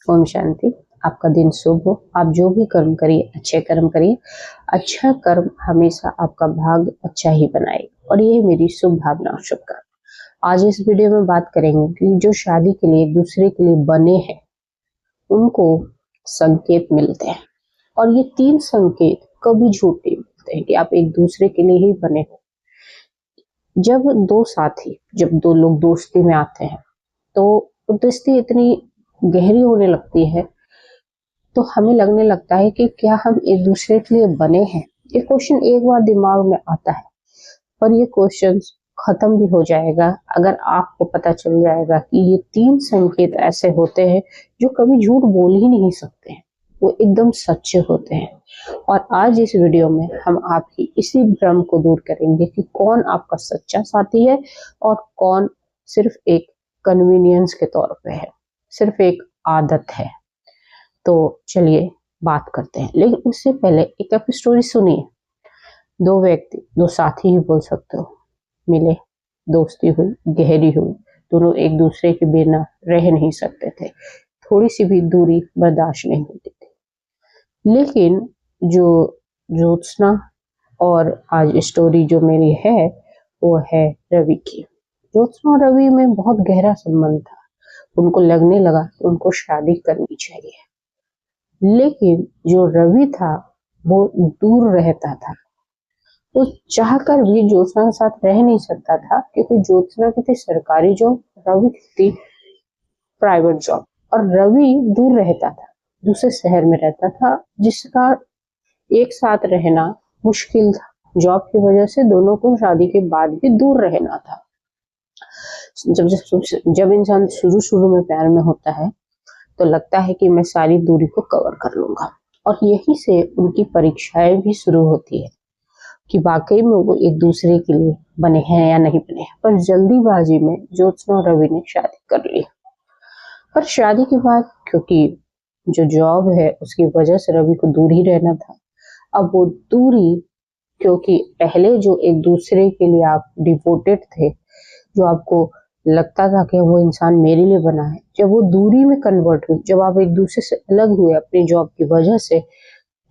ओम शांति। आपका दिन शुभ हो। आप जो भी कर्म करिए अच्छे कर्म करिए। अच्छा कर्म हमेशा आपका भाग्य अच्छा ही बनाए और ये मेरी शुभ भावना और शुभकामना। आज इस वीडियो में बात करेंगे कि जो शादी के लिए एक दूसरे के लिए बने हैं उनको संकेत मिलते हैं और ये 3 संकेत कभी झूठ नहीं मिलते हैं कि आप एक दूसरे के लिए ही बने हो। जब दो लोग दोस्ती में आते हैं तो दोस्ती इतनी गहरी होने लगती है तो हमें लगने लगता है कि क्या हम एक दूसरे के लिए बने हैं। ये क्वेश्चन एक बार दिमाग में आता है पर ये क्वेश्चन खत्म भी हो जाएगा अगर आपको पता चल जाएगा कि ये 3 संकेत ऐसे होते हैं जो कभी झूठ बोल ही नहीं सकते हैं, वो एकदम सच्चे होते हैं। और आज इस वीडियो में हम आपकी इसी भ्रम को दूर करेंगे कि कौन आपका सच्चा साथी है और कौन सिर्फ एक कन्वीनियंस के तौर पे है, सिर्फ एक आदत है। तो चलिए बात करते हैं, लेकिन उससे पहले एक आप स्टोरी सुनिए। 2 व्यक्ति, 2 साथी ही बोल सकते हो, मिले, दोस्ती हुई, गहरी हुई, दोनों एक दूसरे के बिना रह नहीं सकते थे, थोड़ी सी भी दूरी बर्दाश्त नहीं होती थी। लेकिन जो ज्योत्सना और आज स्टोरी जो मेरी है वो है रवि की। ज्योत्सना और रवि में बहुत गहरा संबंध था। उनको लगने लगा कि उनको शादी करनी चाहिए, लेकिन जो रवि था वो दूर रहता था। वो चाहकर भी ज्योत्सना के साथ रह नहीं सकता था क्योंकि ज्योत्सना की थी सरकारी जॉब, रवि की थी प्राइवेट जॉब और रवि दूर रहता था, दूसरे शहर में रहता था, जिसका एक साथ रहना मुश्किल था। जॉब की वजह से दोनों को शादी के बाद भी दूर रहना था। जब इंसान शुरू में प्यार में होता है तो लगता है कि मैं सारी दूरी को कवर कर लूंगा और यही से उनकी परीक्षाएं भी शुरू होती है कि वाकई में वो एक दूसरे के लिए बने हैं या नहीं बने हैं। पर जल्दीबाजी में ज्योत्सना और रवि ने शादी कर ली। पर शादी के बाद क्योंकि जो जॉब है उसकी वजह से रवि को दूर ही रहना था। अब वो दूरी, क्योंकि पहले जो एक दूसरे के लिए आप डिवोटेड थे, जो आपको लगता था कि वो इंसान मेरे लिए बना है, जब वो दूरी में कन्वर्ट हुई, जब आप एक दूसरे से अलग हुए अपनी जॉब की वजह से,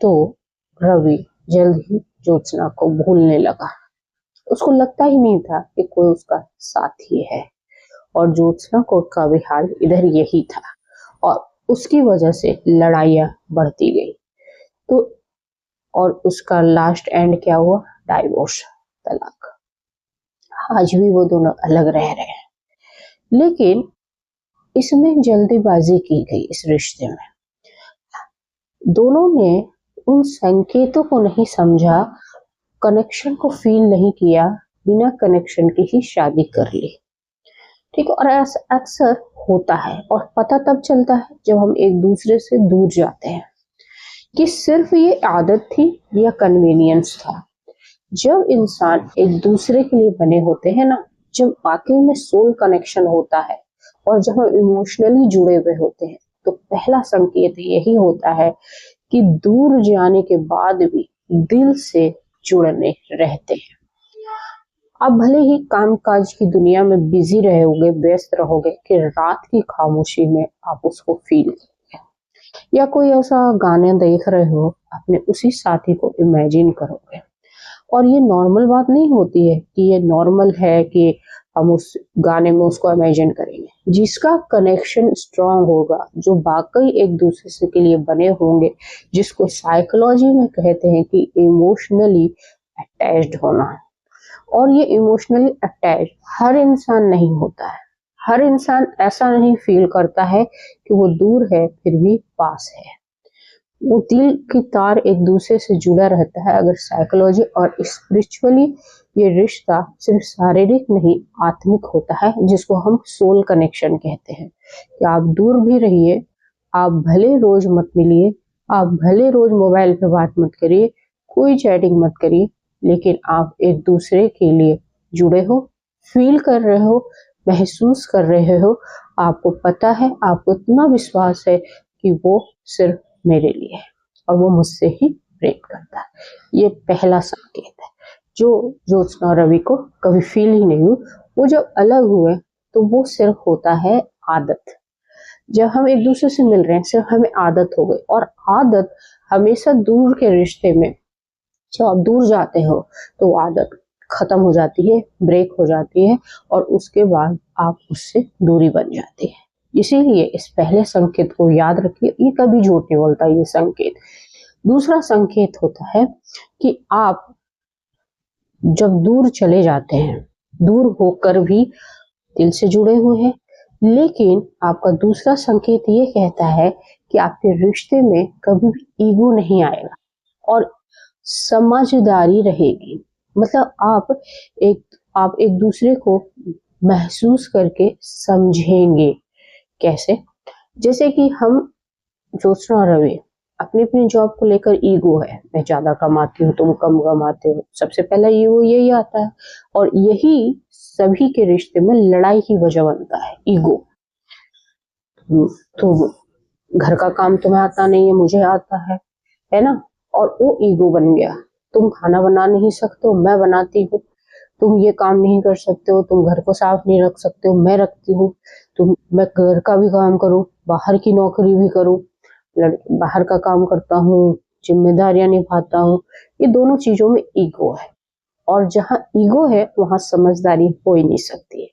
तो रवि जल्द ही ज्योत्सना को भूलने लगा। उसको लगता ही नहीं था कि कोई उसका साथी है और ज्योत्सना को का भी हाल इधर यही था और उसकी वजह से लड़ाइयां बढ़ती गई। तो और उसका लास्ट एंड क्या हुआ? डाइवोर्स, तलाक। आज भी वो दोनों अलग रह रहे हैं, लेकिन इसमें जल्दीबाजी की गई। इस रिश्ते में दोनों ने उन संकेतों को नहीं समझा, कनेक्शन को फील नहीं किया, बिना कनेक्शन की ही शादी कर ली। ठीक है, और ऐसा अक्सर होता है और पता तब चलता है जब हम एक दूसरे से दूर जाते हैं कि सिर्फ ये आदत थी या कन्वीनियंस था। जब इंसान एक दूसरे के लिए बने होते हैं ना, जब वाकई में सोल कनेक्शन होता है और जब हम इमोशनली जुड़े हुए होते हैं, तो पहला संकेत यही होता है कि दूर जाने के बाद भी दिल से जुड़ने रहते हैं। आप भले ही कामकाज की दुनिया में बिजी रहोगे, व्यस्त रहोगे, कि रात की खामोशी में आप उसको फील करोगे, या कोई ऐसा गाने देख रहे हो, अपने उसी साथी को इमेजिन करोगे। और ये नॉर्मल बात नहीं होती है कि ये नॉर्मल है कि हम उस गाने में उसको इमेजिन करेंगे। जिसका कनेक्शन स्ट्रांग होगा, जो वाकई एक दूसरे से के लिए बने होंगे, जिसको साइकोलॉजी में कहते हैं कि इमोशनली अटैच्ड होना। और ये इमोशनली अटैच हर इंसान नहीं होता है। हर इंसान ऐसा नहीं फील करता है कि वो दूर है फिर भी पास है। वो दिल की तार एक दूसरे से जुड़ा रहता है। अगर साइकोलॉजी और स्पिरिचुअली ये रिश्ता सिर्फ शारीरिक नहीं आत्मिक होता है, जिसको हम सोल कनेक्शन कहते हैं। कि आप दूर भी रहिए, आप भले रोज मत मिलिए, आप भले रोज मोबाइल पे बात मत करिए, कोई चैटिंग मत करिए, लेकिन आप एक दूसरे के लिए जुड़े हो, फील कर रहे हो, महसूस कर रहे हो। आपको पता है, आपको इतना विश्वास है कि वो सिर्फ मेरे लिए है और वो मुझसे ही प्रेम करता है। ये पहला संकेत है जो ज्योत्सना और रवि को कभी फील ही नहीं हुई। वो जब अलग हुए तो वो सिर्फ होता है आदत। जब हम एक दूसरे से मिल रहे हैं, सिर्फ हमें आदत हो गई, और आदत हमेशा दूर के रिश्ते में, जब आप दूर जाते हो तो वो आदत खत्म हो जाती है, ब्रेक हो जाती है, और उसके बाद आप उससे दूरी बन जाती है। इसीलिए इस पहले संकेत को याद रखिए, ये कभी झूठ नहीं बोलता ये संकेत। दूसरा संकेत होता है कि आप जब दूर चले जाते हैं, दूर होकर भी दिल से जुड़े हुए हैं, लेकिन आपका दूसरा संकेत ये कहता है कि आपके रिश्ते में कभी भी ईगो नहीं आएगा और समझदारी रहेगी। मतलब आप एक दूसरे को महसूस करके समझेंगे। कैसे? जैसे कि हम ज्योत्सना और रवि, अपनी अपनी जॉब को लेकर ईगो है, मैं ज्यादा कमाती हूँ, तुम कम कमाते हो, सबसे पहला ईगो यही आता है, और यही सभी के रिश्ते में लड़ाई की वजह बनता है, ईगो। तो घर का काम तुम्हें आता नहीं है, मुझे आता है ना? और वो ईगो बन गया। तुम खाना बना नहीं सकते हो, मैं बनाती हूँ। तुम ये काम नहीं कर सकते हो, तुम घर को साफ नहीं रख सकते हो, मैं रखती हूँ। मैं घर का भी काम करूँ, बाहर की नौकरी भी करूँ, बाहर का काम करता हूँ, जिम्मेदारियां निभाता हूँ। ये दोनों चीजों में ईगो है, और जहाँ ईगो है वहां समझदारी हो ही नहीं सकती है।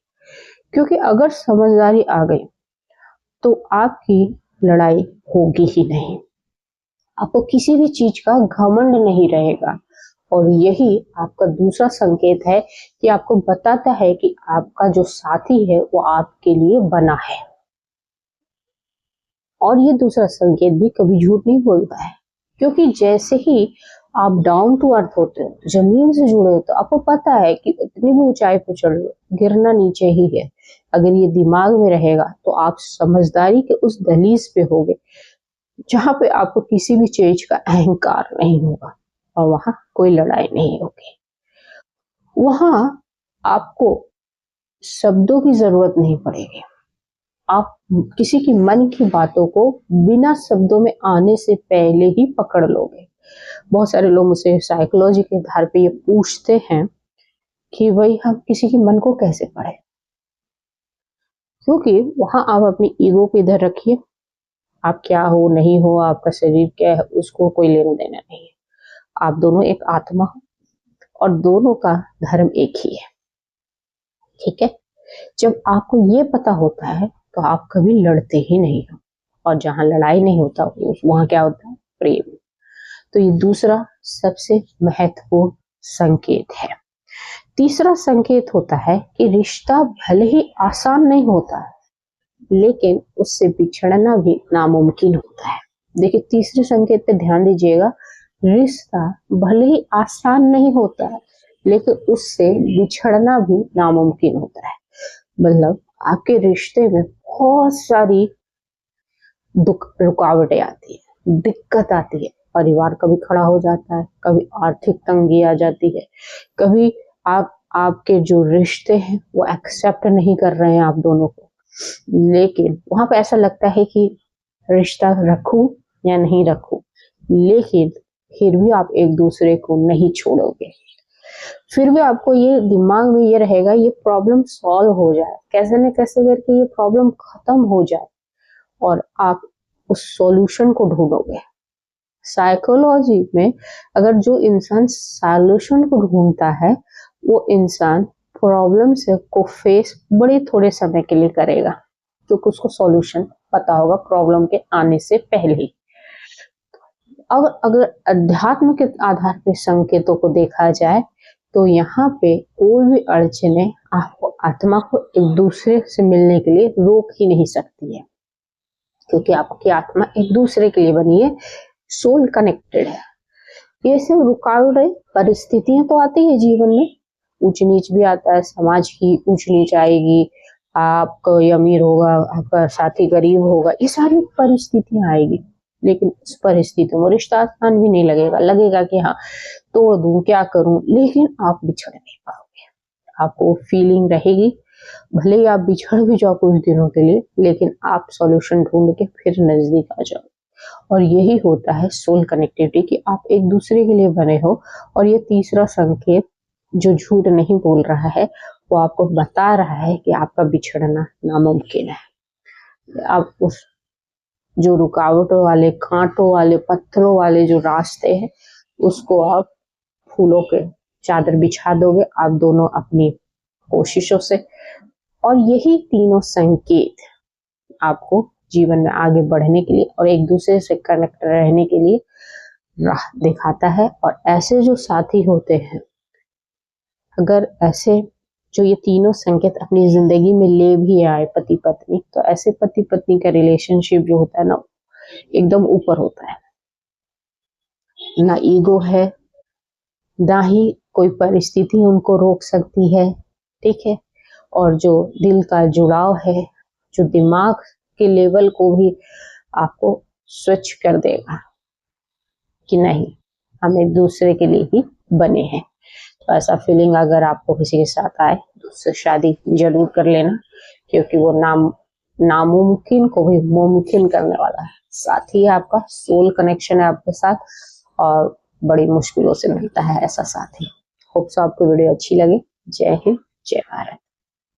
क्योंकि अगर समझदारी आ गई तो आपकी लड़ाई होगी ही नहीं, आपको किसी भी चीज का घमंड नहीं रहेगा। और यही आपका दूसरा संकेत है कि आपको बताता है कि आपका जो साथी है वो आपके लिए बना है। और ये दूसरा संकेत भी कभी झूठ नहीं बोलता है, क्योंकि जैसे ही आप डाउन टू अर्थ होते हो, जमीन से जुड़े होते हो, आपको पता है कि इतनी भी ऊंचाई पर चढ़ लो, गिरना नीचे ही है। अगर ये दिमाग में रहेगा तो आप समझदारी के उस दहलीज पे होगे जहां पे आपको किसी भी चीज का अहंकार नहीं होगा, और वहां कोई लड़ाई नहीं होगी। वहां आपको शब्दों की जरूरत नहीं पड़ेगी, आप किसी की मन की बातों को बिना शब्दों में आने से पहले ही पकड़ लोगे। बहुत सारे लोग मुझसे साइकोलॉजी के आधार पे ये पूछते हैं कि भाई हम किसी के मन को कैसे पढ़े, क्योंकि वहां आप अपनी ईगो को इधर रखिए, आप क्या हो नहीं हो, आपका शरीर क्या है, उसको कोई लेना देना नहीं है। आप दोनों एक आत्मा हो, और दोनों का धर्म एक ही है। ठीक है? जब आपको ये पता होता है तो आप कभी लड़ते ही नहीं हो, और जहां लड़ाई नहीं होता वहां क्या होता है? प्रेम। तो ये दूसरा सबसे महत्वपूर्ण संकेत है। तीसरा संकेत होता है कि रिश्ता भले ही आसान नहीं होता है, लेकिन उससे बिछड़ना भी नामुमकिन होता है। देखिए, तीसरे संकेत पे ध्यान दीजिएगा, रिश्ता भले ही आसान नहीं होता है, लेकिन उससे बिछड़ना भी नामुमकिन होता है। मतलब आपके रिश्ते में बहुत सारी रुकावटें आती है, दिक्कत आती है, परिवार कभी खड़ा हो जाता है, कभी आर्थिक तंगी आ जाती है, कभी आपके जो रिश्ते हैं वो एक्सेप्ट नहीं कर रहे हैं आप दोनों को, लेकिन वहां पे ऐसा लगता है कि रिश्ता रखूं या नहीं रखूं, लेकिन फिर भी आप एक दूसरे को नहीं छोड़ोगे। फिर भी आपको ये दिमाग में ये रहेगा, ये प्रॉब्लम सॉल्व हो जाए, कैसे न कैसे करके ये प्रॉब्लम खत्म हो जाए, और आप उस सॉल्यूशन को ढूंढोगे। साइकोलॉजी में अगर जो इंसान सॉल्यूशन को ढूंढता है, वो इंसान प्रॉब्लम से को फेस बड़े थोड़े समय के लिए करेगा, क्योंकि उसको सॉल्यूशन पता होगा प्रॉब्लम के आने से पहले ही। अगर अध्यात्म के आधार पे संकेतों को देखा जाए तो यहाँ पे कोई भी अड़चने आपको आत्मा को एक दूसरे से मिलने के लिए रोक ही नहीं सकती है, क्योंकि आपकी आत्मा एक दूसरे के लिए बनी है, सोल कनेक्टेड है। ये सब रुकावटें, परिस्थितियां तो आती है जीवन में, ऊंच नीच भी आता है, समाज की ऊंच नीच आएगी, आपका अमीर होगा, आपका साथी गरीब होगा, ये सारी परिस्थितियां आएगी। लेकिन उस परिस्थितियों में रिश्ता आसान भी नहीं लगेगा, लगेगा कि हाँ तोड़ दूं, क्या करूं, लेकिन आप बिछड़ नहीं पाओगे। आपको फीलिंग रहेगी, भले ही आप बिछड़ भी जाओ कुछ दिनों के लिए, लेकिन आप सॉल्यूशन ढूंढ के फिर नजदीक आ जाओ। और यही होता है सोल कनेक्टिविटी, कि आप एक दूसरे के लिए बने हो। और ये तीसरा संकेत जो झूठ नहीं बोल रहा है, वो आपको बता रहा है कि आपका बिछड़ना नामुमकिन है। आप उस जो रुकावटों वाले, कांटों वाले, पत्थरों वाले जो रास्ते हैं, उसको आप फूलों के चादर बिछा दोगे आप दोनों अपनी कोशिशों से। और यही तीनों संकेत आपको जीवन में आगे बढ़ने के लिए और एक दूसरे से कनेक्ट रहने के लिए राह दिखाता है। और ऐसे जो साथी होते हैं, अगर ऐसे जो ये तीनों संकेत अपनी जिंदगी में ले भी आए पति पत्नी, तो ऐसे पति पत्नी का रिलेशनशिप जो होता है ना, एकदम ऊपर होता है। ना ईगो है, ना ही कोई परिस्थिति उनको रोक सकती है, ठीक है। और जो दिल का जुड़ाव है, जो दिमाग के लेवल को भी आपको स्वच्छ कर देगा कि नहीं, हम एक दूसरे के लिए ही बने हैं। तो ऐसा फीलिंग अगर आपको किसी के साथ आए तो उससे शादी जरूर कर लेना, क्योंकि वो नामुमकिन को भी मुमकिन करने वाला है। साथ ही आपका सोल कनेक्शन है आपके साथ, और बड़ी मुश्किलों से मिलता है ऐसा साथी। होप सो आपको वीडियो अच्छी लगे। जय हिंद, जय भारत।